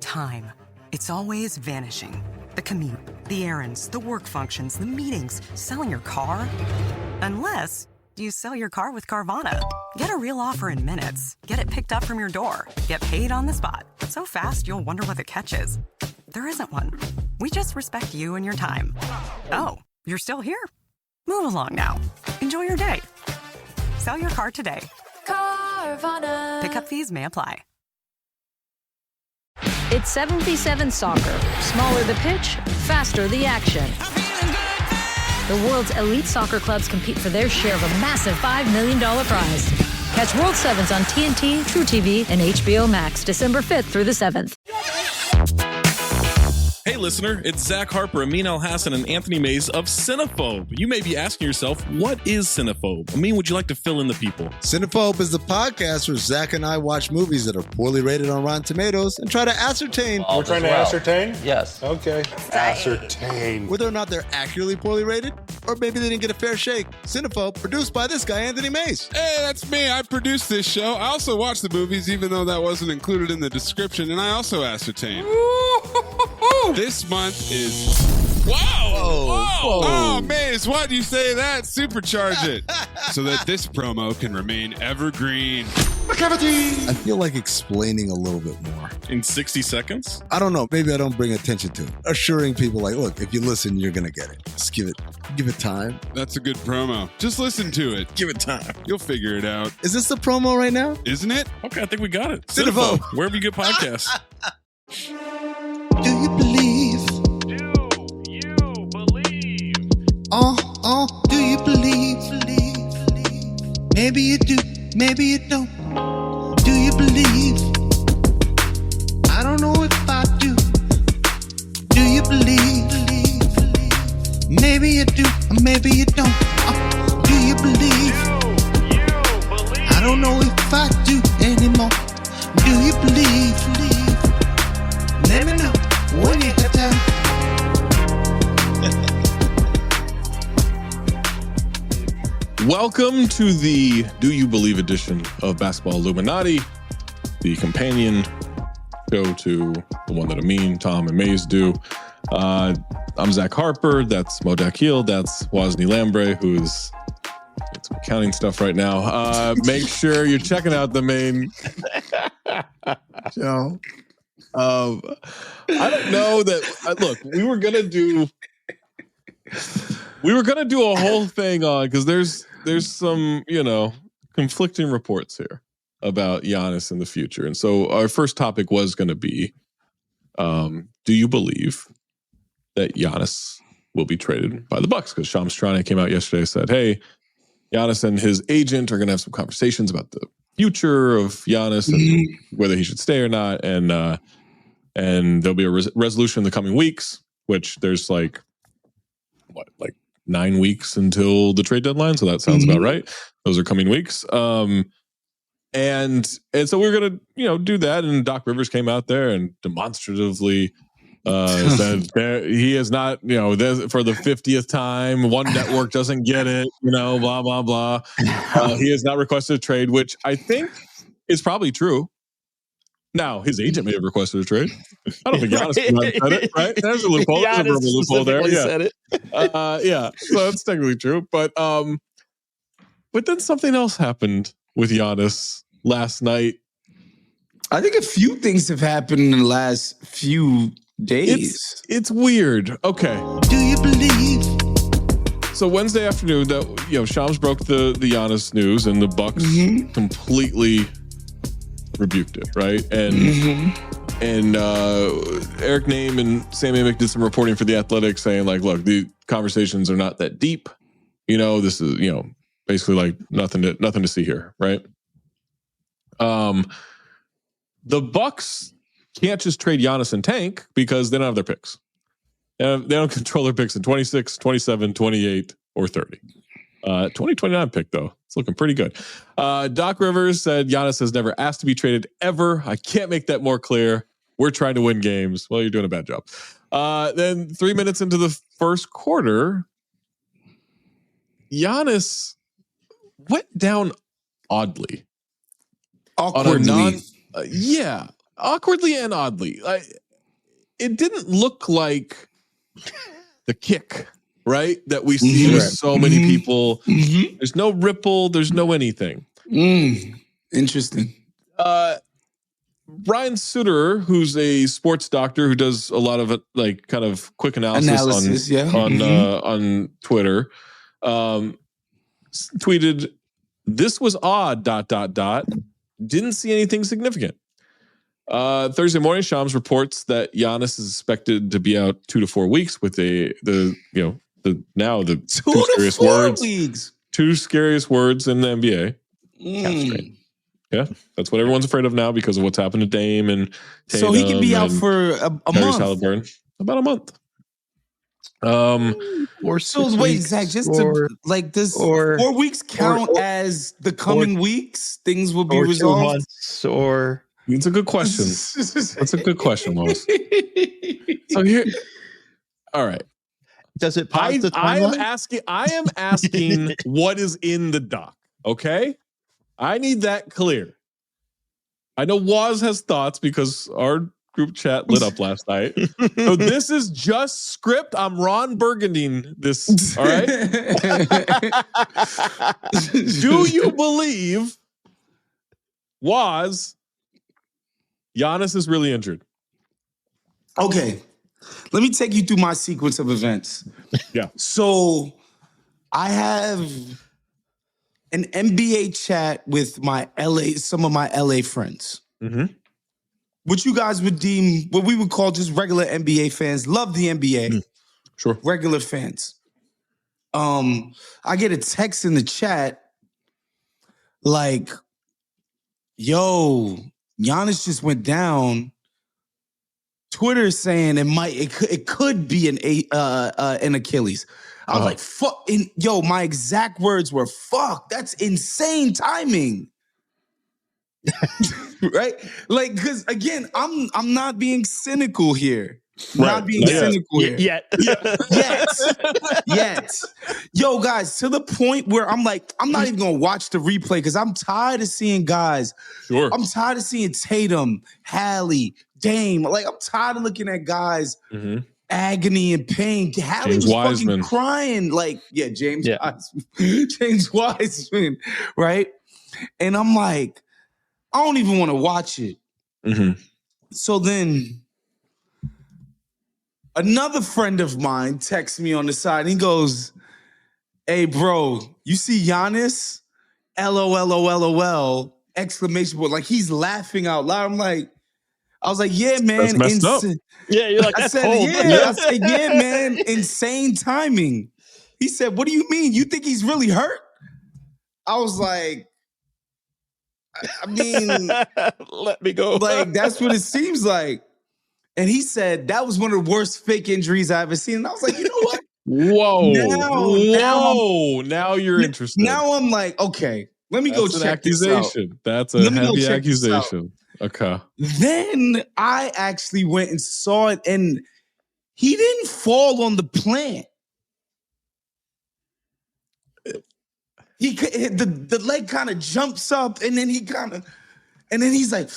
time. It's always vanishing. The commute, the errands, the work functions, the meetings, selling your car. Unless you sell your car with Carvana. Get a real offer in minutes. Get it picked up from your door. Get paid on the spot. So fast, you'll wonder what the catch is. There isn't one. We just respect you and your time. Oh, you're still here? Move along now. Enjoy your day. Sell your car today. Carvana. Pickup fees may apply. It's 7v7 soccer. Smaller the pitch, faster the action. The world's elite soccer clubs compete for their share of a massive $5 million prize. Catch World Sevens on TNT, True TV, and HBO Max December 5th through the 7th. Hey listener, it's Zach Harper, Amin Al-Hassan, and Anthony Mays of Cinephobe. You may be asking yourself, what is Cinephobe? Amin, would you like to fill in the people? Cinephobe is the podcast where Zach and I watch movies that are poorly rated on Rotten Tomatoes and try to ascertain. We're trying to ascertain? Yes. Okay. Ascertain. Whether or not they're accurately poorly rated, or maybe they didn't get a fair shake. Cinephobe, produced by this guy, Anthony Mays. Hey, that's me. I produced this show. I also watch the movies, even though that wasn't included in the description, and I also ascertain. This month is... Whoa! Whoa! Oh, Maze, why'd you say that? Supercharge it. So that this promo can remain evergreen. I feel like explaining a little bit more. In 60 seconds? I don't know. Maybe I don't bring attention to it. Assuring people like, look, if you listen, you're going to get it. Just give it time. That's a good promo. Just listen to it. Give it time. You'll figure it out. Is this the promo right now? Isn't it? Okay, I think we got it. Cinephobe. Wherever you get podcasts. Do you believe? Do you believe? Do you believe? Maybe you do, maybe you don't. Do you believe? I don't know if I do. Do you believe? Maybe you do, or maybe you don't. Do you believe? I don't know if I do anymore. Do you believe? Let me know when you have time. Welcome to the Do You Believe edition of Basketball Illuminati, the companion show to the one that Amin, Tom, and Mays do. I'm Zach Harper. That's Dakhil. That's Wosny Lambre, who's some accounting stuff right now. Make sure you're checking out the main show. I don't know that. Look, we were gonna do a whole thing on because there's some conflicting reports here about Giannis in the future, and so our first topic was going to be, do you believe that Giannis will be traded by the Bucks? Because Shams Charania came out yesterday and said, hey, Giannis and his agent are going to have some conversations about the future of Giannis and whether he should stay or not, and there'll be a resolution in the coming weeks, which there's like 9 weeks until the trade deadline, so that sounds about right. Those are coming weeks. And so we're gonna do that, and Doc Rivers came out there and demonstratively said he is not for the 50th time, one network doesn't get it, blah blah blah. He has not requested a trade, which I think is probably true. Now, his agent may have requested a trade. I don't think Giannis said it, right? There's a loophole. There's a verbal loophole there. Yeah. Said it. Yeah, so that's technically true. But then something else happened with Giannis last night. I think a few things have happened in the last few days. It's weird. Okay. Do you believe? So Wednesday afternoon, Shams broke the Giannis news, and the Bucks completely rebuked it, right? And Eric Name and Sam Amick did some reporting for The Athletic saying, like, look, the conversations are not that deep. This is, basically like nothing to see here, right? The Bucks can't just trade Giannis and tank because they don't have their picks. They don't control their picks in 26, 27, 28, or 30. 2029 pick, though. It's looking pretty good. Doc Rivers said Giannis has never asked to be traded ever. I can't make that more clear. We're trying to win games. Well, you're doing a bad job. Then 3 minutes into the first quarter, Giannis went down oddly. Awkwardly. awkwardly and oddly. It didn't look like the kick, right? That we see with so many people. There's no ripple. There's no anything. Interesting. Brian Suter, who's a sports doctor who does a lot of like kind of quick analysis on Twitter, tweeted, "This was odd. ... Didn't see anything significant." Thursday morning, Shams reports that Giannis is expected to be out 2 to 4 weeks with the two scariest words. Two scariest words in the NBA. Calf strain. Yeah, that's what everyone's afraid of now because of what's happened to Dame and Tatum. So he could be out for a month. Halliburton. About a month. Or so wait, Zach, just does 4 weeks count as the coming weeks? Things will be resolved. 2 months, or it's a good question. That's a good question, Lois. So here, all right. Does it pause the timeline? I am asking what is in the doc. Okay, I need that clear. I know Waz has thoughts because our group chat lit up last night. So this is just script. I'm Ron Burgundying this. All right. Do you believe Giannis is really injured? Okay. Let me take you through my sequence of events. Yeah. So I have an NBA chat with some of my LA friends. What you guys would deem, what we would call just regular NBA fans, love the NBA. Sure. Regular fans. I get a text in the chat like, yo, Giannis just went down. Twitter saying it could be an Achilles. I was like, fuck. My exact words were, fuck, that's insane timing. Right? Like, because again, I'm not being cynical here. Not being cynical here. Yet. Yo, guys, to the point where I'm like, I'm not even gonna watch the replay because I'm tired of seeing guys. Sure. I'm tired of seeing Tatum, Hallie, Dame. Like, I'm tired of looking at guys agony and pain. Hallie was fucking crying. Like, James Wiseman. James Wiseman, right? And I'm like, I don't even want to watch it. So then another friend of mine texts me on the side and he goes, hey, bro, you see Giannis? LOL, exclamation point. Like, he's laughing out loud. I was like, yeah, man. That's messed up. Yeah, you're like, that's cold. I said, yeah, man, insane timing. He said, what do you mean? You think he's really hurt? I was like, I mean, let me go. Like, that's what it seems like. And he said that was one of the worst fake injuries I ever seen. And I was like, you know what? Now you're interested. Now I'm like, okay, let me go check this out. That's a heavy accusation. Okay. Then I actually went and saw it, and he didn't fall on the plant. The leg kind of jumps up, and then he's like,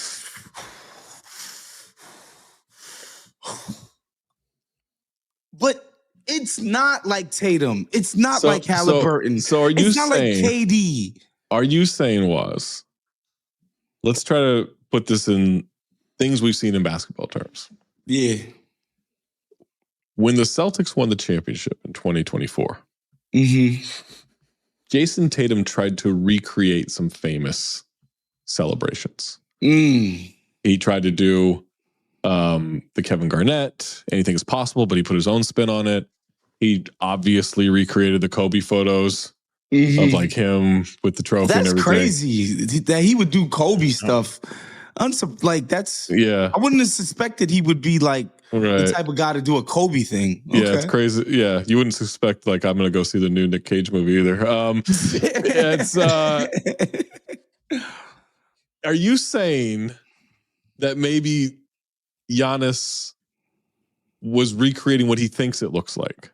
but it's not like Tatum. It's not like Halliburton. So are you it's not saying, like KD. Are you saying, let's try to put this in things we've seen in basketball terms. Yeah. When the Celtics won the championship in 2024, Jason Tatum tried to recreate some famous celebrations. He tried to do the Kevin Garnett, anything is possible, but he put his own spin on it. He obviously recreated the Kobe photos of like him with the trophy and everything. That's crazy that he would do Kobe stuff. I wouldn't have suspected he would be like the type of guy to do a Kobe thing. Okay. Yeah, it's crazy. Yeah, you wouldn't suspect like I'm going to go see the new Nick Cage movie either. Are you saying that maybe Giannis was recreating what he thinks it looks like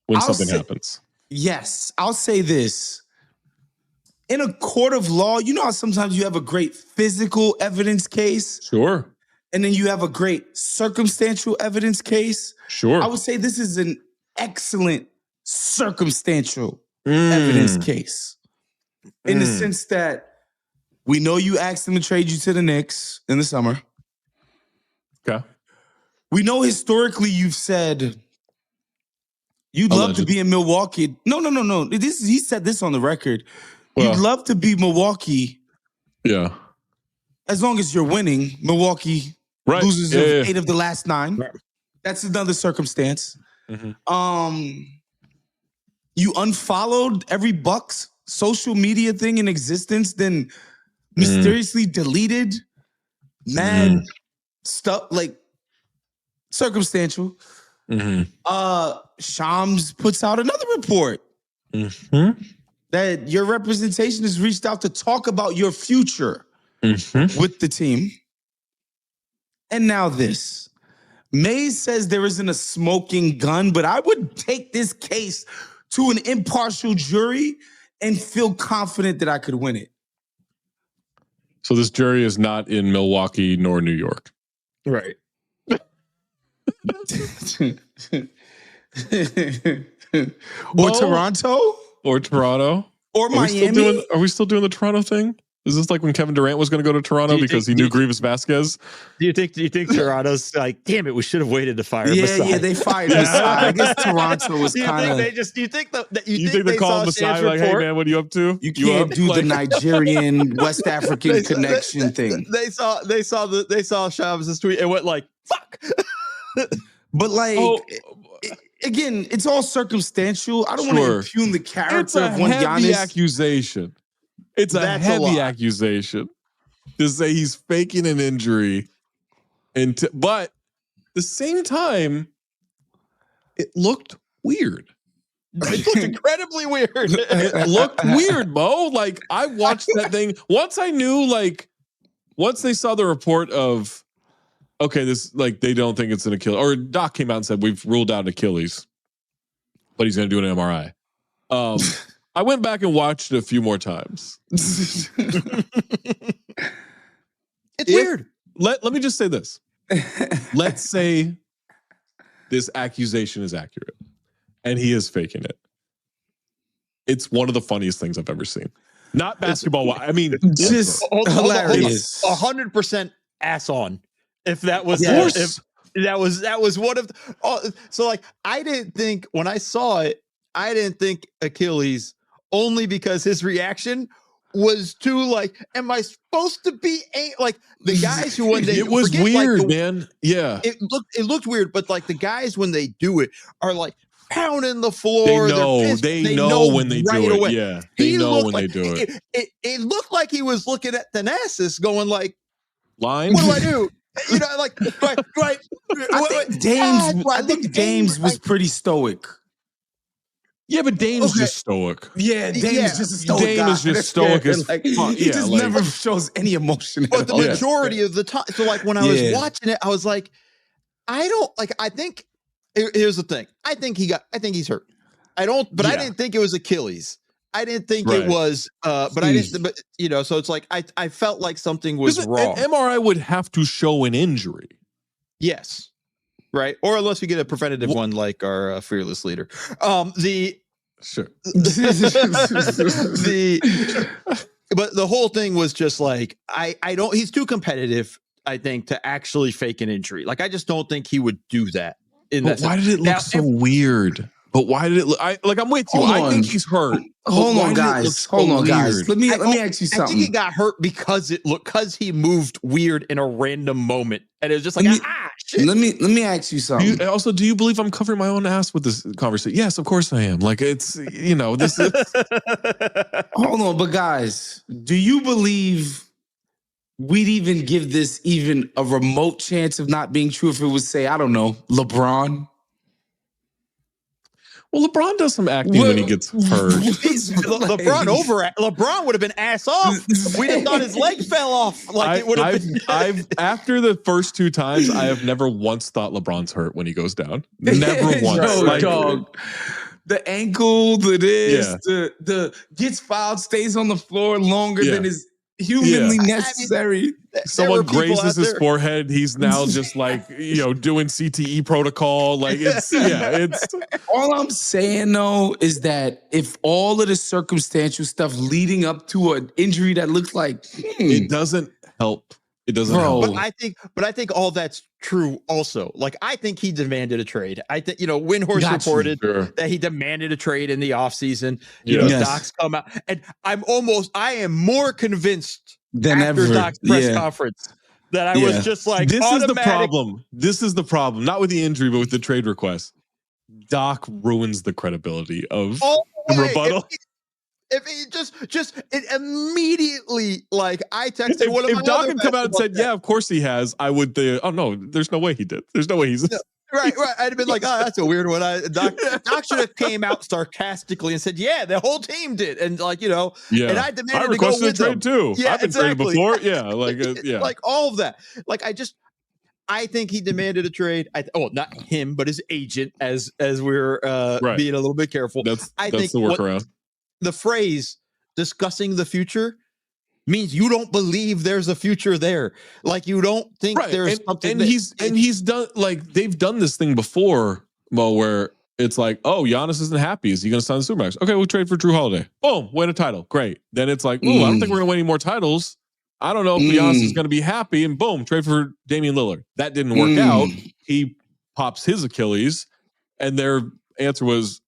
when something happens? Yes, I'll say this. in a court of law, you know how sometimes you have a great physical evidence case? Sure. And then you have a great circumstantial evidence case? Sure. I would say this is an excellent circumstantial evidence case. In the sense that we know you asked them to trade you to the Knicks in the summer. Okay. We know historically you've said you'd love to be in Milwaukee. No. He said this on the record. You'd love to be Milwaukee. Yeah. As long as you're winning. Milwaukee loses 8 of the last 9. Right. That's another circumstance. Mm-hmm. You unfollowed every Bucks social media thing in existence, then mysteriously deleted mad stuff, like circumstantial. Shams puts out another report that your representation has reached out to talk about your future with the team. And now this. Mays says there isn't a smoking gun, but I would take this case to an impartial jury and feel confident that I could win it. So this jury is not in Milwaukee nor New York. Right. Or Toronto? Or Toronto? Or Miami? Are we still doing the Toronto thing? Is this like when Kevin Durant was going to go to Toronto because he knew Grievous Vasquez? Do you think Toronto's like, damn it, we should have waited to fire Masai? Yeah, they fired Masai. I guess Toronto was kind of. You think they called Masai like, hey man, what are you up to? You can't do the Nigerian West African connection thing. They saw Shams' tweet and went like, fuck. But like, again, it's all circumstantial. I don't want to impugn the character of one Giannis. Accusation. It's a heavy accusation to say he's faking an injury, but at the same time, it looked weird. It looked incredibly weird. It looked weird, Mo. Like I watched that thing once. I knew, like, once they saw the report of, okay, this like they don't think it's an Achilles. Or Doc came out and said we've ruled out Achilles, but he's going to do an MRI. I went back and watched it a few more times. It's weird. Let me just say this. Let's say this accusation is accurate and he is faking it. It's one of the funniest things I've ever seen. Not basketball. I mean, just hilarious. 100% ass on. If that was that was one of so like I didn't think when I saw it, I didn't think Achilles. Only because his reaction was too like, am I supposed to be like the guys who when they it was weird, like man. Yeah, it looked weird, but like the guys when they do it are like pounding the floor. They know when they do it. Away. Yeah, they know when they do it. It looked like he was looking at Thanasis, going like, "Line, what do I do?" You know, like right. I think Dames was pretty stoic. Yeah, but Dame's just stoic. Yeah, Dame's just a stoic Dame guy. is just stoic as fuck. He just never shows any emotion. But the majority of the time, so like when I was watching it, I was like, I think here's the thing. I think he's hurt. I didn't think it was Achilles. I didn't think it was, but I didn't, but you know, so it's like, I felt like something was wrong. An MRI would have to show an injury. Yes. Right. Or unless you get a preventative one like our fearless leader. Sure. But the whole thing was just like, he's too competitive, I think, to actually fake an injury. Like, I just don't think he would do that. Why did it look so weird? But why did it look? I'm with you. I think he's hurt. Hold on, guys. Let me ask you something. I think he got hurt because he moved weird in a random moment, and it was just like shit. Let me ask you something. Do you believe I'm covering my own ass with this conversation? Yes, of course I am. Like it's this is. Hold on, but guys, do you believe we'd even give this even a remote chance of not being true if it was, say, I don't know, LeBron? Well, LeBron does some acting when he gets hurt. LeBron would have been ass off. We'd have thought his leg fell off. Like it would have been. After the first 2 times, I have never once thought LeBron's hurt when he goes down. Never once. Dog. the ankle, the this, Yeah. the gets fouled, stays on the floor longer Yeah. than is humanly Yeah. necessary. Someone grazes his forehead. He's now just like, doing CTE protocol. Like it's all I'm saying though is that if all of the circumstantial stuff leading up to an injury that looks like it doesn't help. It doesn't help. But I think all that's true also. Like, I think he demanded a trade. I think, Windhorst reported that he demanded a trade in the offseason. Doc's come out. And I am more convinced than after ever. Doc's press conference that I was just like, this is the problem. This is the problem. Not with the injury, but with the trade request. Doc ruins the credibility of the rebuttal. If he just it immediately, like, I texted one of my if Doc had come out and said, "Yeah, of course he has," I would. Oh no, there's no way he did. There's no way he's. No, right. I'd have been like, "Oh, that's a weird one." Doc should have came out sarcastically and said, "Yeah, the whole team did," and and I demanded to go with a trade too. Yeah, I've been traded before. Yeah, like all of that. Like, I think he demanded a trade. Not him, but his agent. As we're being a little bit careful. That's think the workaround. The phrase discussing the future means you don't believe there's a future there. Like, you don't think there's something. And he's done, like, they've done this thing before, where it's like, oh, Giannis isn't happy. Is he going to sign the Supermax? Okay, we'll trade for Drew Holiday. Boom, win a title. Great. Then it's like, I don't think we're going to win any more titles. I don't know if Giannis is going to be happy. And boom, trade for Damian Lillard. That didn't work out. He pops his Achilles, and their answer was,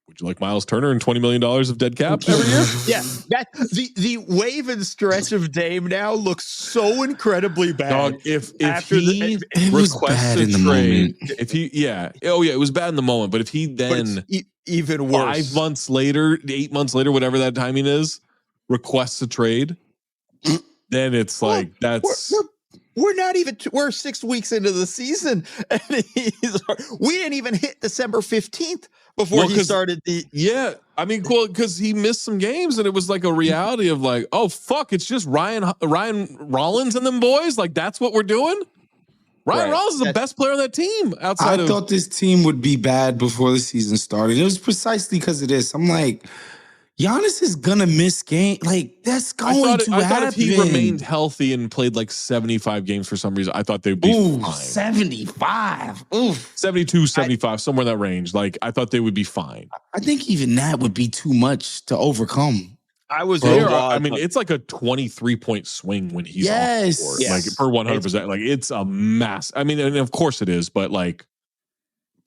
would you like Miles Turner and $20 million of dead cap every year? Yeah, that the wave and stretch of Dame now looks so incredibly bad. Dog, if he requests a trade, it was bad in the moment. But if he then even worse, 5 months later, 8 months later, whatever that timing is, requests a trade, then it's like we're not even. We're 6 weeks into the season, and we didn't even hit December 15th before he started the. Yeah, I mean, cool, because he missed some games, and it was like a reality of like, oh fuck, it's just Ryan Rollins and them boys. Like, that's what we're doing. Ryan Rollins is the best player on that team. I thought this team would be bad before the season started. It was precisely because of this. I'm like, Giannis is gonna miss game. Like, that's going to happen. I thought if he remained healthy and played like 75 games for some reason, I thought they'd be fine. 75. 72, 75, somewhere in that range. Like, I thought they would be fine. I think even that would be too much to overcome. I mean, it's like a 23-point swing when he's off the court. Like, for 100%. Like, it's a mass. I mean, and of course it is, but like,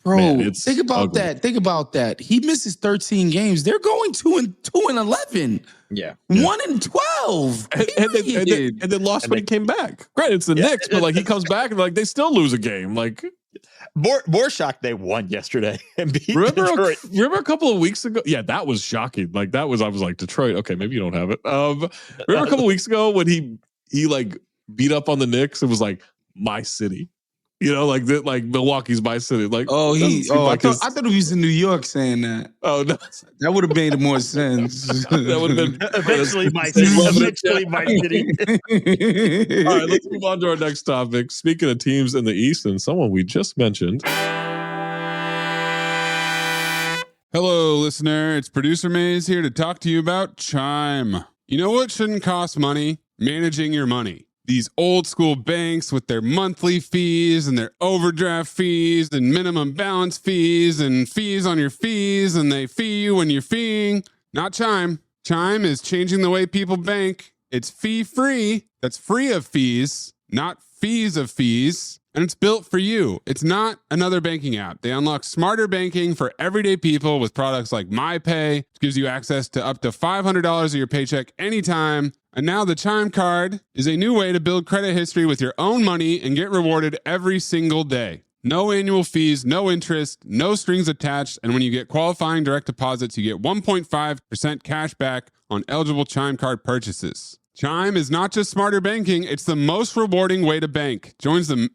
bro, man, think about that. Think about that. He misses 13 games. They're going 2-11. Yeah. 1-12. And then lost when he came back. Granted, it's the Knicks, but like, he comes back and like they still lose a game. Like, more shocked they won yesterday and beat Detroit. Remember a couple of weeks ago? Yeah, that was shocking. Like, I was like, Detroit, okay, maybe you don't have it. Remember a couple of weeks ago when he like beat up on the Knicks? It was like, my city. Like Milwaukee's my city. Like, I thought he was in New York saying that. Oh no, that would have made more sense. That would have been eventually my city. Eventually my city. All right, let's move on to our next topic. Speaking of teams in the East and someone we just mentioned. Hello, listener. It's Producer Maze here to talk to you about Chime. You know what shouldn't cost money? Managing your money. These old school banks with their monthly fees and their overdraft fees and minimum balance fees and fees on your fees, and they fee you when you're feeing. Not Chime. Chime is changing the way people bank. It's fee-free. That's free of fees, not fees of fees. And it's built for you. It's not another banking app. They unlock smarter banking for everyday people with products like MyPay, which gives you access to up to $500 of your paycheck anytime. And now the Chime card is a new way to build credit history with your own money and get rewarded every single day. No annual fees, no interest, no strings attached. And when you get qualifying direct deposits, you get 1.5% cash back on eligible Chime card purchases. Chime is not just smarter banking. It's the most rewarding way to bank. Join the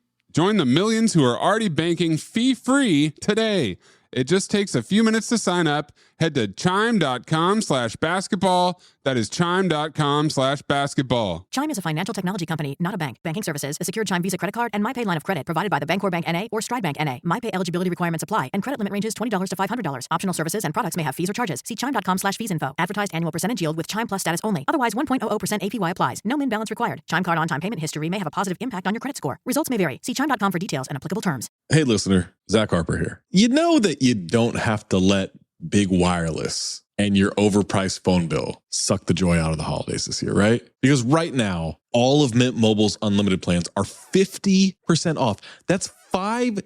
millions who are already banking fee-free today It just takes a few minutes to sign up. Head to chime.com/basketball. That is chime.com/basketball. Chime is a financial technology company, not a bank. Banking services, a secured Chime Visa credit card, and MyPay line of credit provided by the Bancorp Bank N.A. or Stride Bank N.A. MyPay eligibility requirements apply, and credit limit ranges $20 to $500. Optional services and products may have fees or charges. See chime.com/fees info. Advertised annual percentage yield with Chime Plus status only. Otherwise, 1.00% APY applies. No min balance required. Chime card on-time payment history may have a positive impact on your credit score. Results may vary. See chime.com for details and applicable terms. Hey, listener, Zach Harper here. You know that you don't have to let big wireless and your overpriced phone bill suck the joy out of the holidays this year, right? Because right now, all of Mint Mobile's unlimited plans are 50% off. That's 50.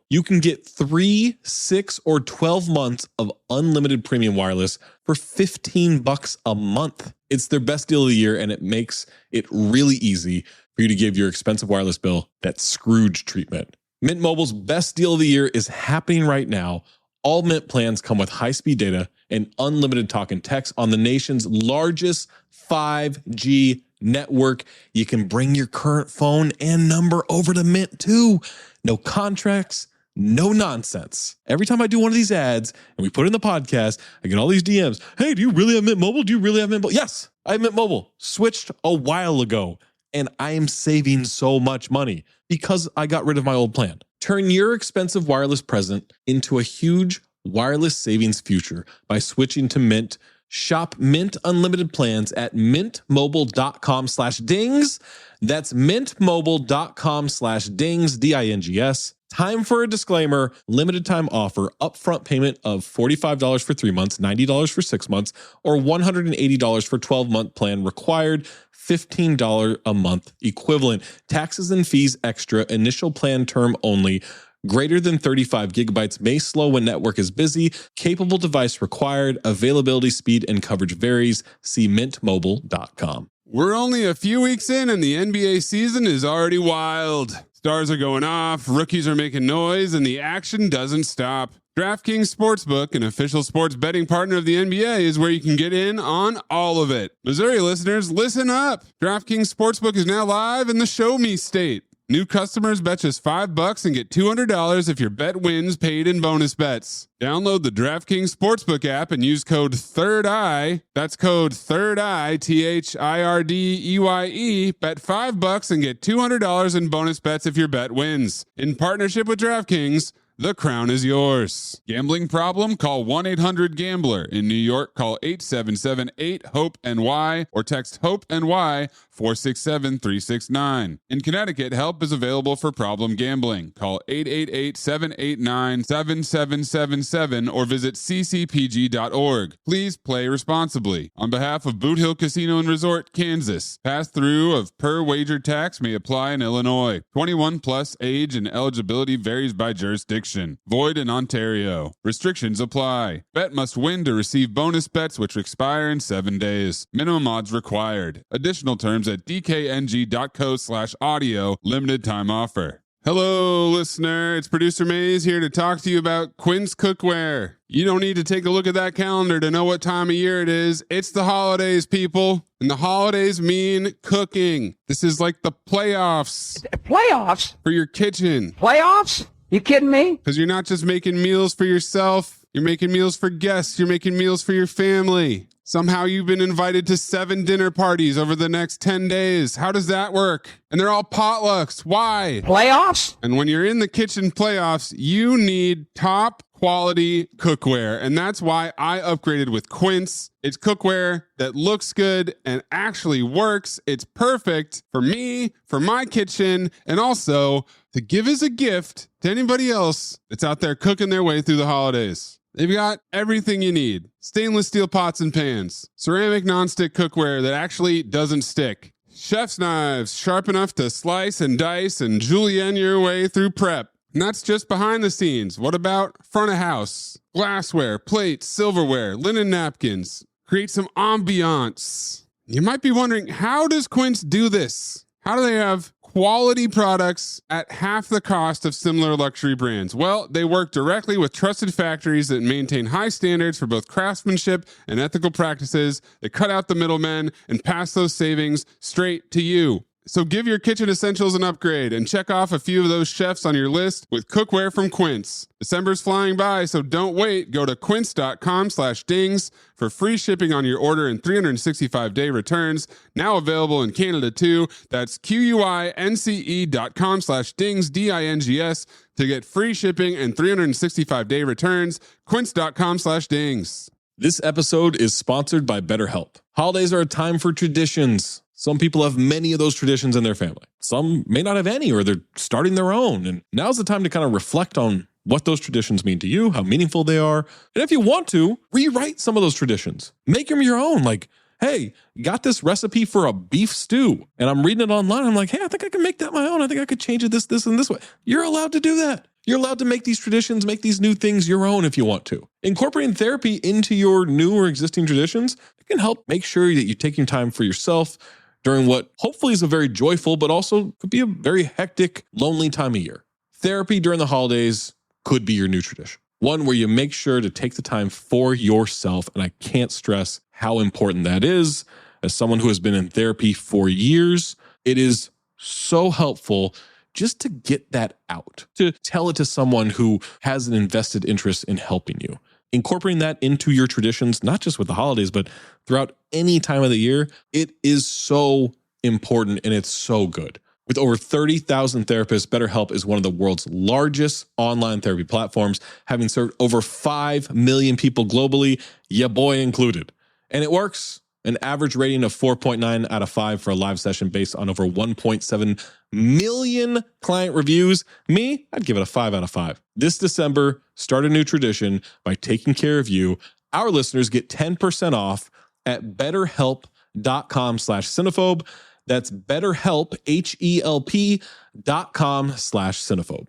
You can get 3, 6, or 12 months of unlimited premium wireless for $15 a month. It's their best deal of the year, and it makes it really easy for you to give your expensive wireless bill that Scrooge treatment. Mint Mobile's best deal of the year is happening right now. All Mint plans come with high-speed data and unlimited talk and text on the nation's largest 5G network. You can bring your current phone and number over to Mint too. No contracts, no nonsense. Every time I do one of these ads and we put it in the podcast, I get all these DMs. Hey, do you really have Mint Mobile? Do you really have Mint Mobile? Yes, I have Mint Mobile. Switched a while ago, and I am saving so much money because I got rid of my old plan. Turn your expensive wireless present into a huge wireless savings future by switching to Mint. Shop Mint Unlimited plans at mintmobile.com/dings. That's mintmobile.com/dings, DINGS. Time for a disclaimer. Limited time offer. Upfront payment of $45 for 3 months, $90 for 6 months, or $180 for 12-month plan required. $15 a month equivalent. Taxes and fees extra. Initial plan term only. Greater than 35 gigabytes may slow when network is busy. Capable device required. Availability, speed, and coverage varies. See mintmobile.com. We're only a few weeks in and the NBA season is already wild. Stars are going off, rookies are making noise, and the action doesn't stop. DraftKings Sportsbook, an official sports betting partner of the NBA, is where you can get in on all of it. Missouri listeners, listen up. DraftKings Sportsbook is now live in the Show Me state. New customers bet just $5 and get $200 if your bet wins paid in bonus bets. Download the DraftKings Sportsbook app and use code THIRDEYE. That's code THIRDEYE, THIRDEYE. Bet $5 and get $200 in bonus bets if your bet wins. In partnership with DraftKings, the crown is yours. Gambling problem? Call 1-800-GAMBLER. In New York, call 877-8-HOPE-NY or text HOPE-NY 467-369. In Connecticut, help is available for problem gambling. Call 888-789-7777 or visit ccpg.org. Please play responsibly. On behalf of Boot Hill Casino and Resort, Kansas, pass-through of per wager tax may apply in Illinois. 21 plus age and eligibility varies by jurisdiction. Void in Ontario. Restrictions apply. Bet must win to receive bonus bets which expire in 7 days. Minimum odds required. Additional terms at dkng.co/audio. Limited time offer. Hello, listener. It's producer Maze here to talk to you about Quince Cookware. You don't need to take a look at that calendar to know what time of year it is. It's the holidays, people. And the holidays mean cooking. This is like the playoffs. Playoffs? For your kitchen. Playoffs? You kidding me? Because you're not just making meals for yourself. You're making meals for guests. You're making meals for your family. Somehow you've been invited to 7 dinner parties over the next 10 days. How does that work? And they're all potlucks. Why? Playoffs? And when you're in the kitchen playoffs, you need top quality cookware. And that's why I upgraded with Quince. It's cookware that looks good and actually works. It's perfect for me, for my kitchen, and also to give as a gift to anybody else that's out there cooking their way through the holidays. They've got everything you need. Stainless steel pots and pans, ceramic nonstick cookware that actually doesn't stick, chef's knives sharp enough to slice and dice and julienne your way through prep. And that's just behind the scenes. What about front of house? Glassware, plates, silverware, linen napkins. Create some ambiance. You might be wondering, how does Quince do this? How do they have quality products at half the cost of similar luxury brands? Well, they work directly with trusted factories that maintain high standards for both craftsmanship and ethical practices. They cut out the middlemen and pass those savings straight to you. So give your kitchen essentials an upgrade and check off a few of those chefs on your list with cookware from Quince. December's flying by, so don't wait. Go to quince.com/dings for free shipping on your order and 365-day returns. Now available in Canada too. That's QUINCE.com/dings, DINGS to get free shipping and 365-day returns. Quince.com/dings. This episode is sponsored by BetterHelp. Holidays are a time for traditions. Some people have many of those traditions in their family. Some may not have any, or they're starting their own. And now's the time to kind of reflect on what those traditions mean to you, how meaningful they are. And if you want to, rewrite some of those traditions. Make them your own. Like, hey, got this recipe for a beef stew, and I'm reading it online. I'm like, hey, I think I can make that my own. I think I could change it this, and this way. You're allowed to do that. You're allowed to make these traditions, make these new things your own if you want to. Incorporating therapy into your new or existing traditions, it can help make sure that you're taking time for yourself during what hopefully is a very joyful, but also could be a very hectic, lonely time of year. Therapy during the holidays could be your new tradition. One where you make sure to take the time for yourself. And I can't stress how important that is. As someone who has been in therapy for years, it is so helpful just to get that out, to tell it to someone who has an invested interest in helping you. Incorporating that into your traditions, not just with the holidays, but throughout any time of the year, it is so important and it's so good. With over 30,000 therapists, BetterHelp is one of the world's largest online therapy platforms, having served over 5 million people globally, ya boy included. And it works. An average rating of 4.9 out of 5 for a live session based on over 1.7 million client reviews. Me, I'd give it a 5 out of 5. This December, start a new tradition by taking care of you. Our listeners get 10% off at betterhelp.com/cinephobe. That's betterhelp, HELP.com/cinephobe.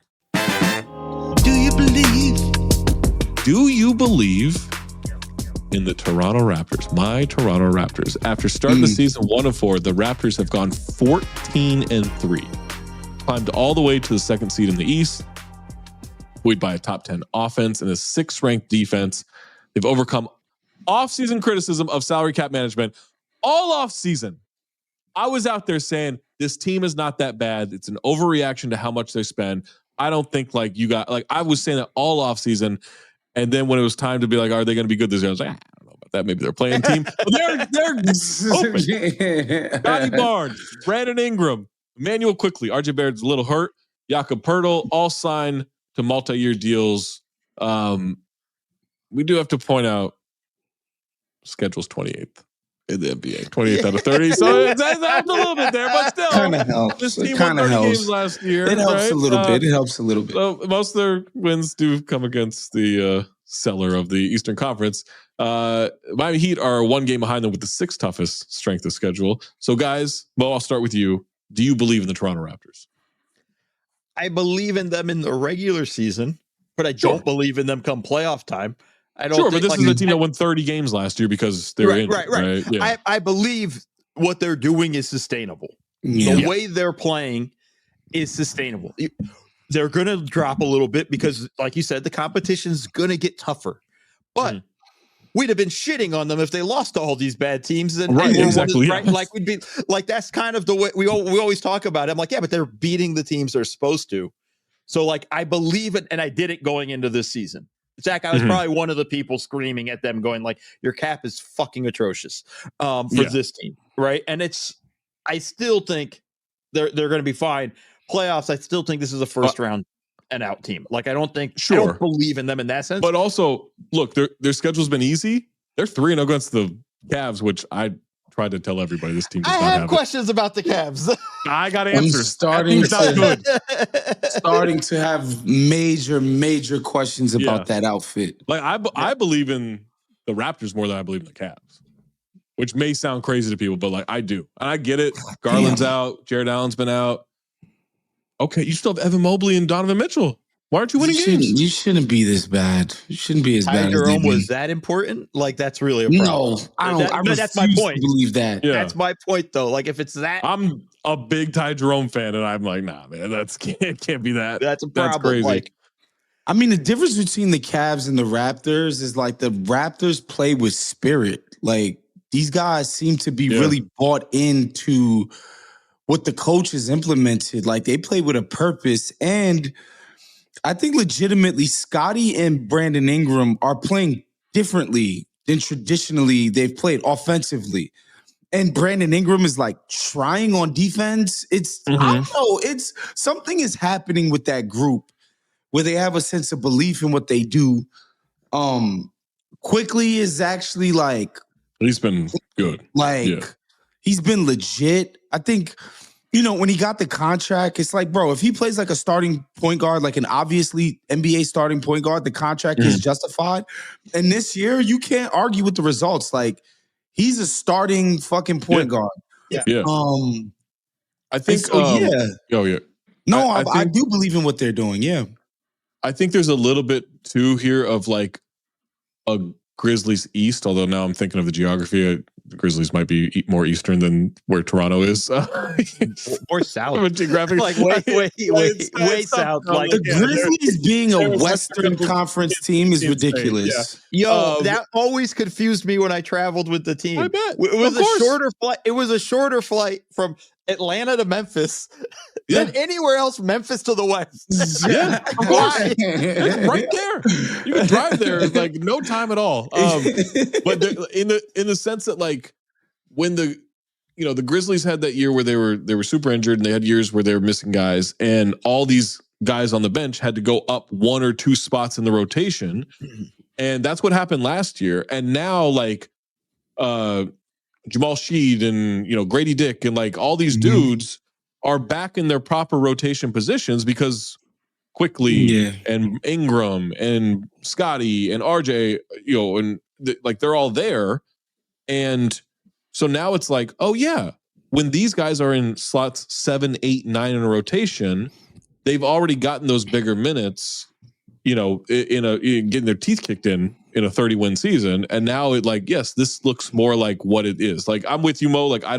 Do you believe in the Toronto Raptors, my Toronto Raptors? After starting the season 1-4, the Raptors have gone 14-3, climbed all the way to the second seed in the East, buoyed by a top 10 offense and a 6th ranked defense. They've overcome off-season criticism of salary cap management. All off-season, I was out there saying this team is not that bad. It's an overreaction to how much they spend. I don't think I was saying that all off-season. And then when it was time to be like, are they going to be good this year? I was like, I don't know about that. Maybe they're playing team. But they're open. Scotty Barnes, Brandon Ingram, Emmanuel Quickly, RJ Barrett's a little hurt, Jakob Poeltl, all signed to multi-year deals. We do have to point out, schedule's 28th in the NBA, 28th out of 30. So it's a little bit there, but still, kind of helps. This team won 30 games last year. It helps a little bit. It helps a little bit. So most of their wins do come against the seller of the Eastern Conference. Miami Heat are 1 game behind them with the 6th toughest strength of schedule. So guys, Mo, I'll start with you. Do you believe in the Toronto Raptors? I believe in them in the regular season, but I don't believe in them come playoff time. I don't. Sure, but this is a team that won 30 games last year because they're injured, right? Yeah. I believe what they're doing is sustainable. Yeah. The way they're playing is sustainable. They're going to drop a little bit because, like you said, the competition's going to get tougher. But we'd have been shitting on them if they lost to all these bad teams. Exactly. Right? Like we'd be like, that's kind of the way we always talk about it. I'm like, yeah, but they're beating the teams they're supposed to. So, like, I believe it, and I did it going into this season. Zach, I was probably one of the people screaming at them going like, your cap is fucking atrocious for this team. Right. And I still think they're going to be fine. Playoffs, I still think this is a first round and out team. Like, I don't believe in them in that sense. But also, look, their schedule's been easy. They're 3-0 against the Cavs, which I tried to tell everybody this team does I not have questions about the Cavs. I got answers. Starting to have major questions about that outfit. Like I believe in the Raptors more than I believe in the Cavs, which may sound crazy to people, but like I do. And I get it. Garland's out. Jared Allen's been out. Okay, you still have Evan Mobley and Donovan Mitchell. Why aren't you winning games? You shouldn't be this bad. You shouldn't be as bad. Jerome was that important? Like, that's really a problem. No, I don't. That's my point. Believe that. Yeah. That's my point, though. Like, if it's that, I'm a big Ty Jerome fan, and I'm like, nah, man, it can't be that. That's a problem. That's crazy. Like, I mean, the difference between the Cavs and the Raptors is like the Raptors play with spirit. Like, these guys seem to be really bought into what the coach has implemented. Like they play with a purpose. And I think legitimately Scottie and Brandon Ingram are playing differently than traditionally they've played offensively. And Brandon Ingram is like trying on defense. I don't know. It's something is happening with that group where they have a sense of belief in what they do. Quickly is actually like he's been good. He's been legit. I think, when he got the contract, it's like, bro, if he plays like a starting point guard, like an obviously NBA starting point guard, the contract is justified. And this year, you can't argue with the results. Like, he's a starting fucking point guard. Yeah. I think. No, I do believe in what they're doing. Yeah. I think there's a little bit too here of like a Grizzlies East, although now I'm thinking of the geography. The Grizzlies might be more eastern than where Toronto is, or south. Geographic, like way south. Like the Grizzlies being a Western Conference team is ridiculous. Yeah. That always confused me when I traveled with the team. I bet it was a shorter flight. It was a shorter flight from Atlanta to Memphis than anywhere else. Memphis to the west. Yeah, of course. It's right there. You can drive there like no time at all. But in the sense that like when the Grizzlies had that year where they were super injured and they had years where they were missing guys and all these guys on the bench had to go up 1 or 2 spots in the rotation, and that's what happened last year. And now like Jamal Sheed and Grady Dick and like all these dudes are back in their proper rotation positions because Quickly and Ingram and Scottie and RJ, and like they're all there. And so now it's like, oh yeah, when these guys are in slots 7, 8, 9 in a rotation, they've already gotten those bigger minutes, in getting their teeth kicked in a 30-win season. And now it like, yes, this looks more like what it is. Like I'm with you, Mo. Like I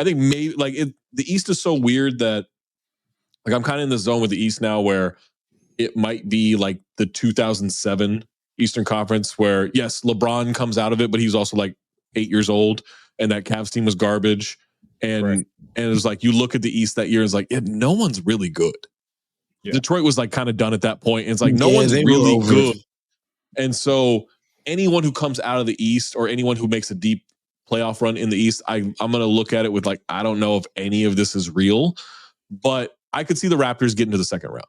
think maybe like the East is so weird that like I'm kind of in the zone with the East now where it might be like the 2007 Eastern Conference where yes, LeBron comes out of it, but he's also like 8 years old and that Cavs team was garbage. And it was like, you look at the East that year, it's like, no one's really good. Yeah. Detroit was like kind of done at that point. And it's like, no one's really good. And so anyone who comes out of the East or anyone who makes a deep playoff run in the East, I'm going to look at it with like, I don't know if any of this is real, but I could see the Raptors getting to the second round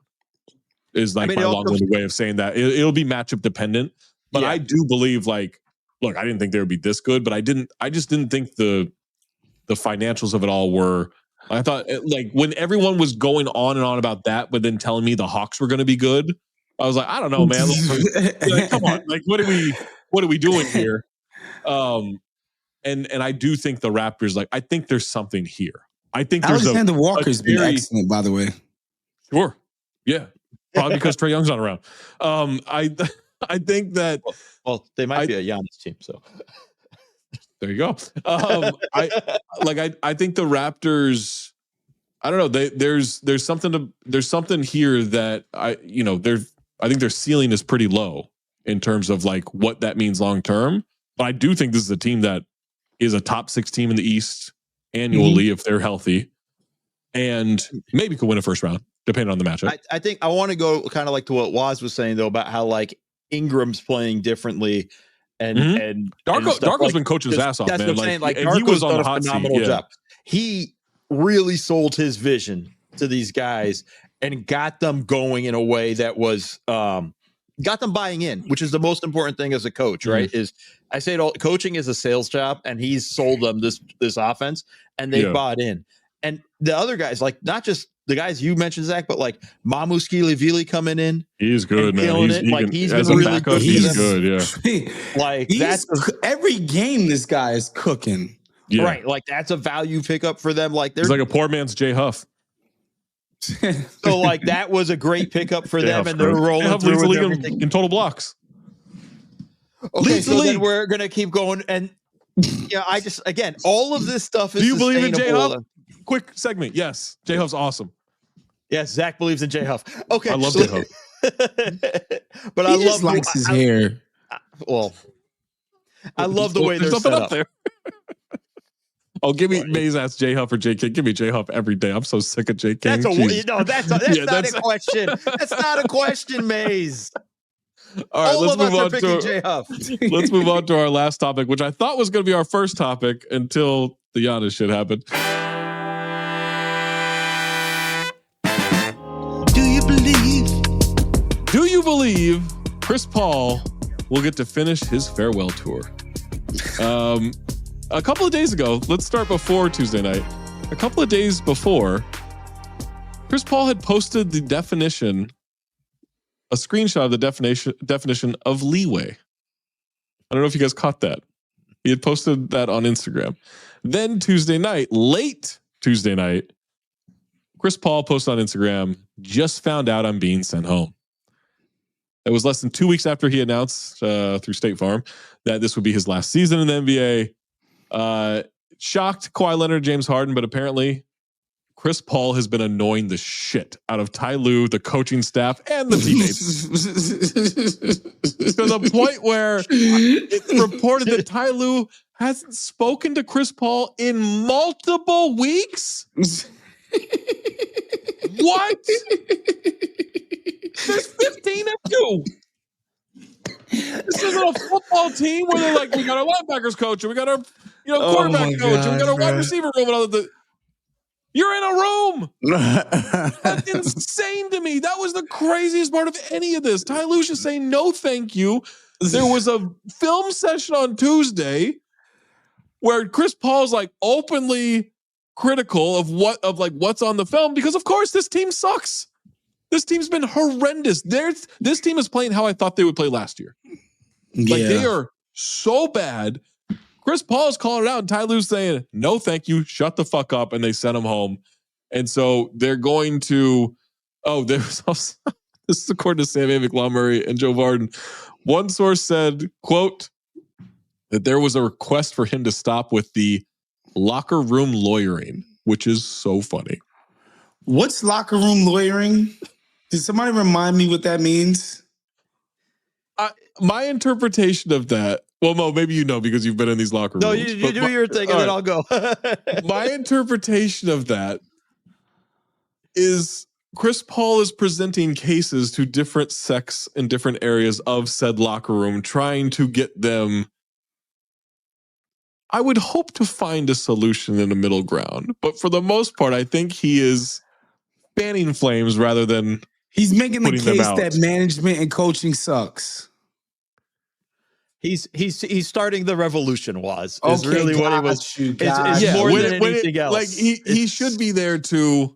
is like my long-winded way of saying that. It'll be matchup dependent, but I do believe like, look, I didn't think they would be this good, but I just didn't think the financials of it all were. I thought like when everyone was going on and on about that, but then telling me the Hawks were going to be good, I was like, I don't know, man. Like, come on, like what are we doing here? And I do think the Raptors, like I think there's something here. I think there's Alexander Walker's been excellent, by the way. Sure, yeah, probably because Trae Young's not around. I think that they might be a Giannis team, so. There you go. I think the Raptors. I don't know. There's something here that I think their ceiling is pretty low in terms of like what that means long term. But I do think this is a team that is a top 6 team in the East annually if they're healthy, and maybe could win a first round depending on the matchup. I think I want to go kind of like to what Waz was saying though about how like Ingram's playing differently. And Darko's been coaching his ass off, that's man. What I'm saying. Like he was on done the hot a phenomenal job. He really sold his vision to these guys and got them going in a way that was got them buying in, which is the most important thing as a coach, right? Is I say it all, coaching is a sales job, and he's sold them this offense, and they bought in. And the other guys, like not just the guys you mentioned, Zach, but like Mamu Skili coming in. He's good, man. He's been really good. He's good, yeah. Like that's every game this guy is cooking. Yeah. Right. Like that's a value pickup for them. Like he's like a poor man's Jay Huff. So like that was a great pickup for them, and they're rolling through with everything in total blocks. Okay, so then we're gonna keep going, and I just again all of this stuff is. Do you believe in Jay Huff? Quick segment. Yes, Jay Huff's awesome. Yes, Zach believes in Jay Huff. Okay, I love Jay Huff, but he just likes his hair. I love the way they're set up. There. Oh, give me Maze ask J Huff or J King. Give me J Huff every day. I'm so sick of J King. That's not a question. That's not a question, Maze. All right, All of us are picking J Huff. Let's move on to our last topic, which I thought was going to be our first topic until the Giannis shit happened. Do you believe Chris Paul will get to finish his farewell tour? A couple of days ago, let's start before Tuesday night. A couple of days before, Chris Paul had posted the definition, a screenshot of the definition of leeway. I don't know if you guys caught that. He had posted that on Instagram. Then Tuesday night, late Tuesday night, Chris Paul posted on Instagram, just found out I'm being sent home. It was less than 2 weeks after he announced through State Farm that this would be his last season in the NBA. Shocked Kawhi Leonard, James Harden, but apparently Chris Paul has been annoying the shit out of Ty Lue, the coaching staff, and the teammates. To the point where it's reported that Ty Lue hasn't spoken to Chris Paul in multiple weeks. What? There's 15 of you. This isn't a football team where they're like, we got our linebackers coach and we got our quarterback coach and we got our wide receiver room and all that. You're in a room. That's insane to me. That was the craziest part of any of this. Ty Lue's just saying no thank you. There was a film session on Tuesday where Chris Paul's like openly critical of what's on the film because of course this team sucks. This team's been horrendous. This team is playing how I thought they would play last year. Like they are so bad. Chris Paul is calling it out, and Ty Lue's saying, no, thank you, shut the fuck up, and they sent him home. And so they're going to, there's also, this is according to Sam Amick, Law Murray, and Joe Varden. One source said, quote, that there was a request for him to stop with the locker room lawyering, which is so funny. What's locker room lawyering? Did somebody remind me what that means? My interpretation of that, well, Mo, maybe you know because you've been in these locker rooms. No, you do your thing and then I'll go. My interpretation of that is Chris Paul is presenting cases to different sects in different areas of said locker room, trying to get them, I would hope to find a solution in the middle ground. But for the most part, I think he is fanning flames rather than he's making the case that management and coaching sucks. He's starting the revolution. Is okay, really what he was. It's more than anything else. Like he should be there to.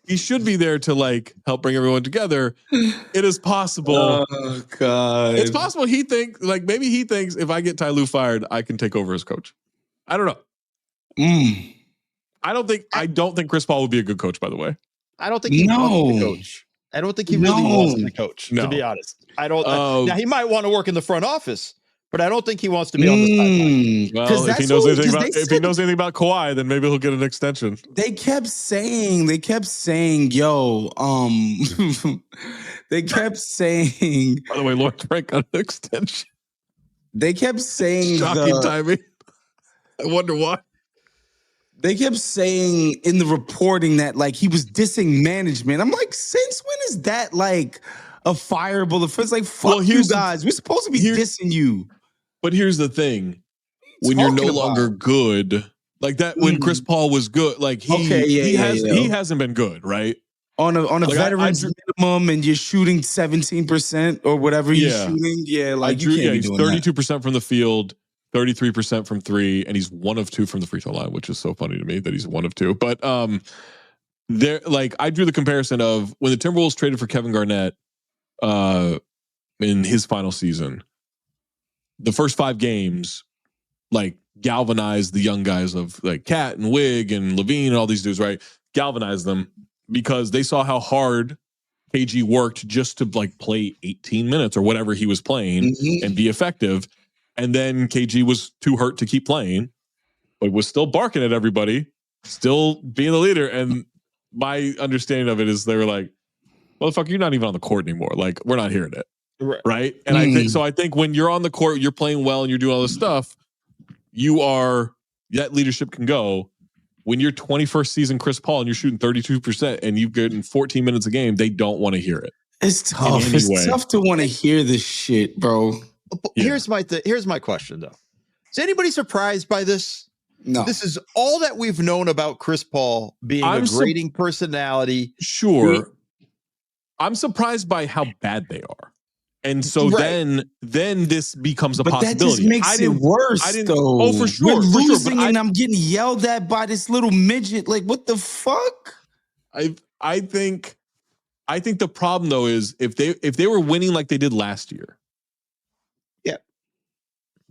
He should be there to like help bring everyone together. It is possible. Oh God! It's possible maybe he thinks if I get Ty Lue fired, I can take over as coach. I don't know. I don't think Chris Paul would be a good coach. By the way, I don't think he wants to be coach. I don't think he really wants to be coach. To be honest, I don't. Now he might want to work in the front office. But I don't think he wants to be on the sideline. Well, if he knows anything about Kawhi, then maybe he'll get an extension. They kept saying, yo, they kept saying. By the way, Lawrence Frank got an extension. They kept saying shocking timing. I wonder why. They kept saying in the reporting that like he was dissing management. I'm like, since when is that like a fireable offense? Like, fuck you guys. We're supposed to be dissing you. But here's the thing. When you're no longer good, like that, when Chris Paul was good, like he hasn't been good, right? On a like veteran's minimum and you're shooting 17% or whatever you're shooting. Yeah, like you can't be doing 32% from the field, 33% from three, and he's 1 of 2 from the free throw line, which is so funny to me that he's 1 of 2. But there, like I drew the comparison of when the Timberwolves traded for Kevin Garnett in his final season. The first 5 games, like, galvanized the young guys of like Cat and Wig and Levine and all these dudes, right? Galvanized them because they saw how hard KG worked just to like play 18 minutes or whatever he was playing and be effective. And then KG was too hurt to keep playing, but was still barking at everybody, still being the leader. And my understanding of it is they were like, motherfucker, you're not even on the court anymore. Like, we're not hearing it. Right. And I think when you're on the court, you're playing well and you're doing all this stuff, you are that leadership can go. When you're 21st season Chris Paul and you're shooting 32% and you've gotten 14 minutes a game, they don't want to hear it. It's tough. It's tough to want to hear this shit, bro. Yeah. Here's my question though. Is anybody surprised by this? No. This is all that we've known about Chris Paul being a grading personality. Sure. I'm surprised by how bad they are. And so then this becomes a possibility. That just makes it worse, though. Oh, for sure. We're losing, and I'm getting yelled at by this little midget. Like, what the fuck? I think the problem though is if they were winning like they did last year,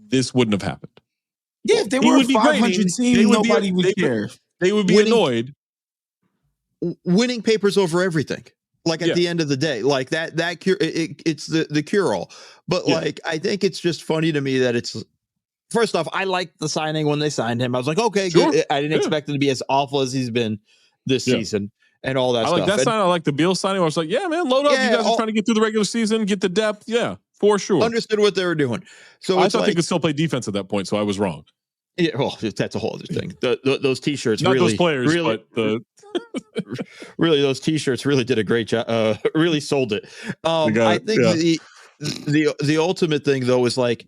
this wouldn't have happened. Yeah, if they were a 500 team, nobody would care. They would be annoyed. Winning papers over everything. Like at the end of the day, like that cure, it's the cure all. But like, I think it's just funny to me that it's, first off, I liked the signing when they signed him. I was like, okay, good. I didn't expect him to be as awful as he's been this season and all that stuff. I like that signing. I like the Beal signing. I was like, yeah, man, load up. You guys are trying to get through the regular season, get the depth. Yeah, for sure. Understood what they were doing. So I thought they could still play defense at that point, so I was wrong. Yeah, well, that's a whole other thing. Those T-shirts, not really, those players, really, but the really those T-shirts really did a great job. Really sold it. I think the ultimate thing though is like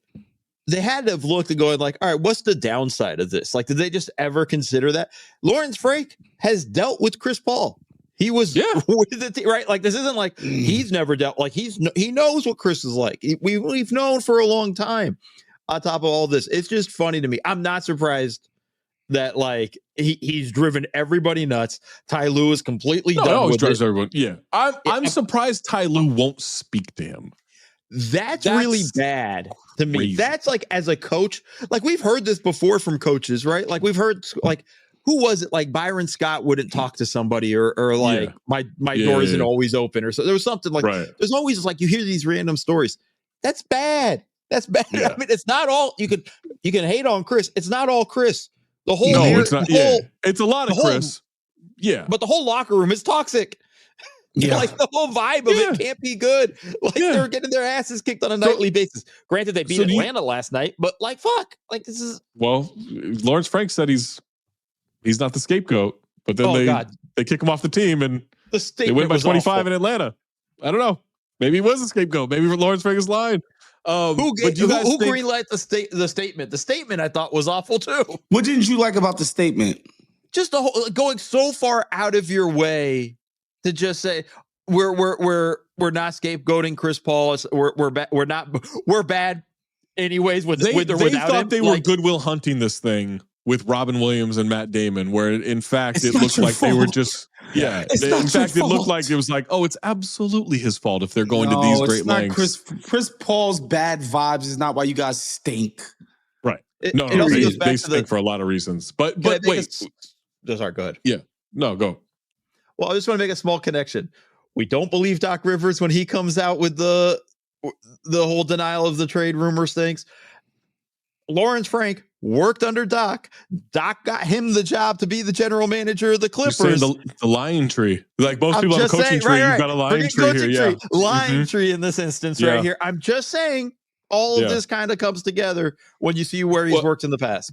they had to have looked and going like, all right, what's the downside of this? Like, did they just ever consider that? Lawrence Frank has dealt with Chris Paul. He was with the team, right? Like, this isn't like he's never dealt. Like, he knows what Chris is like. We've known for a long time. On top of all this, it's just funny to me. I'm not surprised that like he's driven everybody nuts. Ty Lue is completely done with it. Everyone. Yeah, I'm surprised Ty Lue won't speak to him. That's really bad to me. Crazy. That's like, as a coach, like we've heard this before from coaches, right? Like we've heard like, who was it? Like Byron Scott wouldn't talk to somebody or like my door isn't always open or so. There was something like there's always like you hear these random stories. That's bad. That's bad. Yeah. I mean, it's not all you can hate on Chris. It's not all Chris. The whole it's not. It's a lot of Chris. But the whole locker room is toxic. Yeah, like the whole vibe of it can't be good. Like they're getting their asses kicked on a nightly basis. Granted, they beat Atlanta last night, but like fuck, like this is. Well, Lawrence Frank said he's not the scapegoat, but then they kick him off the team and they win by 25 in Atlanta. I don't know. Maybe he was a scapegoat. Maybe Lawrence Frank is lying. Who greenlit the statement? The statement I thought was awful too. What didn't you like about the statement? Just the whole, going so far out of your way to just say we're not scapegoating Chris Paul. We're bad anyways with or without him. They thought they were Goodwill Hunting this thing with Robin Williams and Matt Damon, where in fact it looked like they were just it looked like it was like, oh, it's absolutely his fault if they're going to these great lengths. Chris Paul's bad vibes is not why you guys stink. Right. They stink for a lot of reasons. But wait. Sorry, go ahead. Yeah. No, go. Well, I just want to make a small connection. We don't believe Doc Rivers when he comes out with the whole denial of the trade rumors things. Lawrence Frank worked under Doc. Doc got him the job to be the general manager of the Clippers. You're saying the lying tree. Like most people have a coaching tree, you've got a lying tree here. Yeah. Lying tree in this instance right here. I'm just saying all of this kind of comes together when you see where he's worked in the past.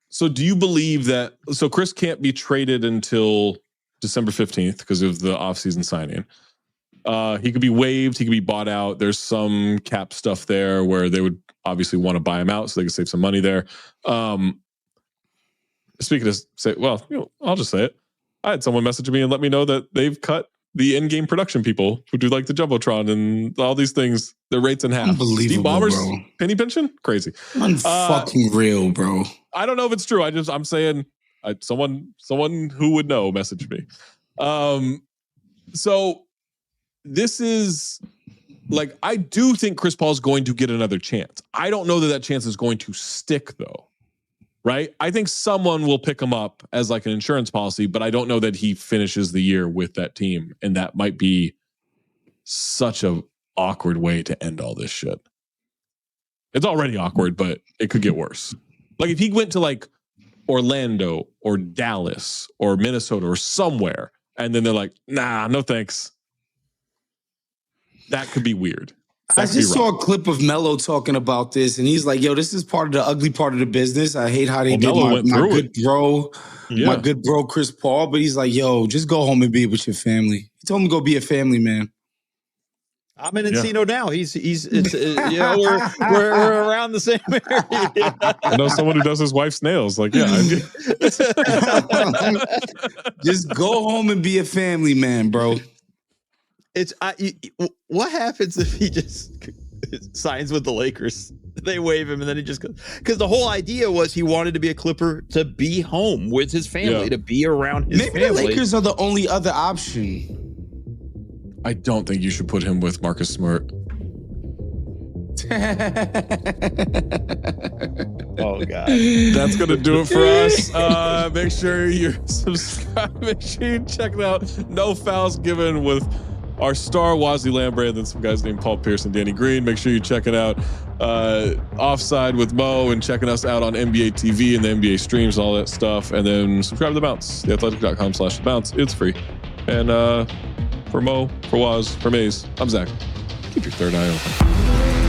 So do you believe that so Chris can't be traded until December 15th because of the offseason signing? He could be waived, he could be bought out. There's some cap stuff there where they would obviously want to buy him out so they could save some money there. Speaking of I'll just say it. I had someone message me and let me know that they've cut the in-game production people who do like the Jumbotron and all these things, their rates in half. Unbelievable, Bombers, bro. Penny pension? Crazy. Unfucking real, bro. I don't know if it's true. I'm saying someone who would know messaged me. So this is like, I do think Chris Paul is going to get another chance. I don't know that chance is going to stick though. Right? I think someone will pick him up as like an insurance policy, but I don't know that he finishes the year with that team. And that might be such a awkward way to end all this shit. It's already awkward, but it could get worse. Like if he went to like Orlando or Dallas or Minnesota or somewhere, and then they're like, nah, no thanks. That could be weird. I just saw a clip of Melo talking about this, and he's like, "Yo, this is part of the ugly part of the business. I hate how they did my good bro, my good bro Chris Paul." But he's like, "Yo, just go home and be with your family." He told him to go be a family man. I'm in Encino now. We're around the same area. I know someone who does his wife's nails. Like, just go home and be a family man, bro. What happens if he just signs with the Lakers? They waive him and then he just goes. Because the whole idea was he wanted to be a Clipper to be home with his family, to be around his family. Maybe the Lakers are the only other option. I don't think you should put him with Marcus Smart. Oh, God. That's going to do it for us. Make sure you're subscribed. Make sure you check it out. No Fouls Given with our star Wosny Lambre and then some guys named Paul Pierce and Danny Green. Make sure you check it out. Offside with Mo and checking us out on NBA TV and the NBA streams and all that stuff. And then subscribe to The Bounce, theathletic.com/thebounce. It's free. And for Mo, for Woz, for Maze, I'm Zach. Keep your third eye open.